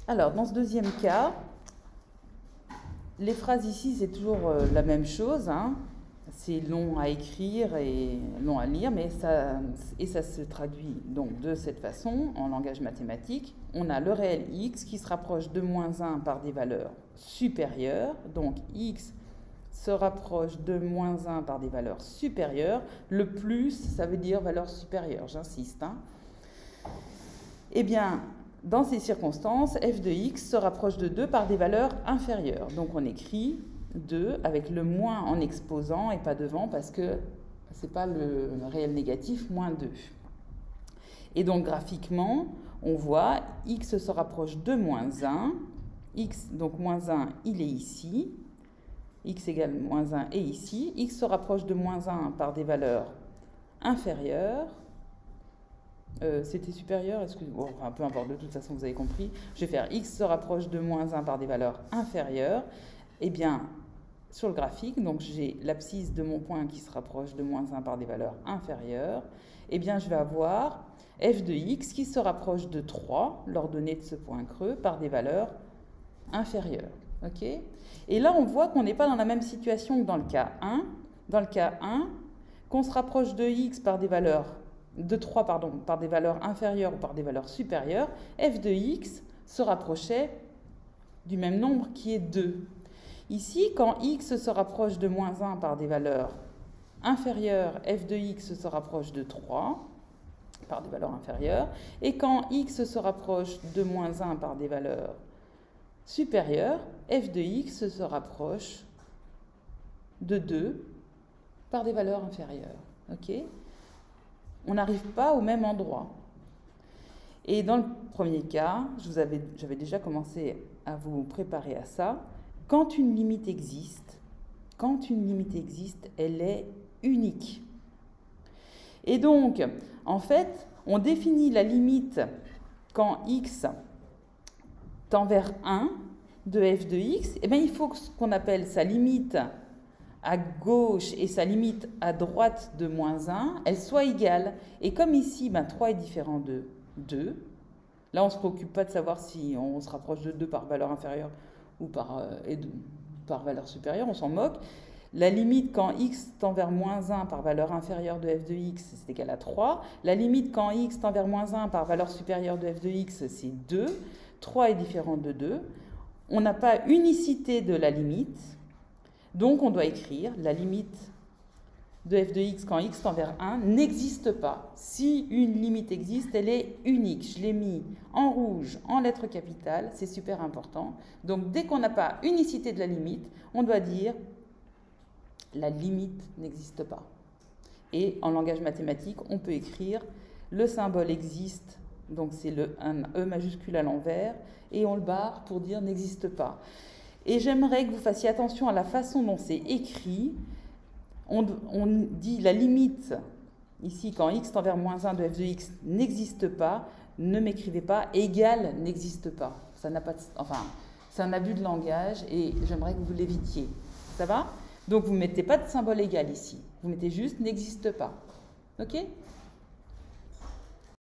Alors, dans ce deuxième cas, les phrases ici, c'est toujours la même chose, hein. C'est long à écrire et long à lire, mais ça se traduit donc de cette façon, en langage mathématique. On a le réel x qui se rapproche de moins 1 par des valeurs supérieures. Donc, x se rapproche de moins 1 par des valeurs supérieures. Le plus, ça veut dire valeur supérieure, j'insiste, hein. Eh bien, dans ces circonstances, f de x se rapproche de 2 par des valeurs inférieures. Donc on écrit 2 avec le moins en exposant et pas devant parce que ce n'est pas le réel négatif, moins 2. Et donc graphiquement, on voit x se rapproche de moins 1. X, donc moins 1, il est ici. X égale moins 1 est ici. X se rapproche de moins 1 par des valeurs inférieures. C'était supérieur, excusez-moi, enfin, peu importe, de toute façon vous avez compris. Je vais faire x se rapproche de moins 1 par des valeurs inférieures. Eh bien, sur le graphique, donc j'ai l'abscisse de mon point qui se rapproche de moins 1 par des valeurs inférieures. Eh bien, je vais avoir f de x qui se rapproche de 3, l'ordonnée de ce point creux, par des valeurs inférieures. Okay, et là, on voit qu'on n'est pas dans la même situation que dans le cas 1. Dans le cas 1, qu'on se rapproche de x par des valeurs de 3 par des valeurs inférieures ou par des valeurs supérieures, f de x se rapprochait du même nombre qui est 2. Ici, quand x se rapproche de moins 1 par des valeurs inférieures, f de x se rapproche de 3 par des valeurs inférieures, et quand x se rapproche de moins 1 par des valeurs supérieures, f de x se rapproche de 2 par des valeurs inférieures. Okay, on n'arrive pas au même endroit. Et dans le premier cas, j'avais déjà commencé à vous préparer à ça. Quand une limite existe, elle est unique. Et donc, en fait, on définit la limite quand x tend vers 1 de f de x. Et bien, il faut qu'on appelle sa limite à gauche et sa limite à droite de moins 1, elles soient égales. Et comme ici, 3 est différent de 2, là on ne se préoccupe pas de savoir si on se rapproche de 2 par valeur inférieure ou par valeur supérieure, on s'en moque. La limite quand x tend vers moins 1 par valeur inférieure de f de x, c'est égal à 3. La limite quand x tend vers moins 1 par valeur supérieure de f de x, c'est 2. 3 est différent de 2. On n'a pas unicité de la limite. Donc, on doit écrire la limite de f de x quand x tend vers 1 n'existe pas. Si une limite existe, elle est unique. Je l'ai mis en rouge, en lettres capitales, c'est super important. Donc, dès qu'on n'a pas unicité de la limite, on doit dire la limite n'existe pas. Et en langage mathématique, on peut écrire le symbole existe, donc c'est un E majuscule à l'envers, et on le barre pour dire n'existe pas. Et j'aimerais que vous fassiez attention à la façon dont c'est écrit. On dit la limite, ici, quand x tend vers moins 1 de f de x n'existe pas, ne m'écrivez pas égal n'existe pas. Ça n'a pas enfin, c'est un abus de langage et j'aimerais que vous l'évitiez. Ça va? Donc, vous ne mettez pas de symbole égal ici. Vous mettez juste n'existe pas. OK?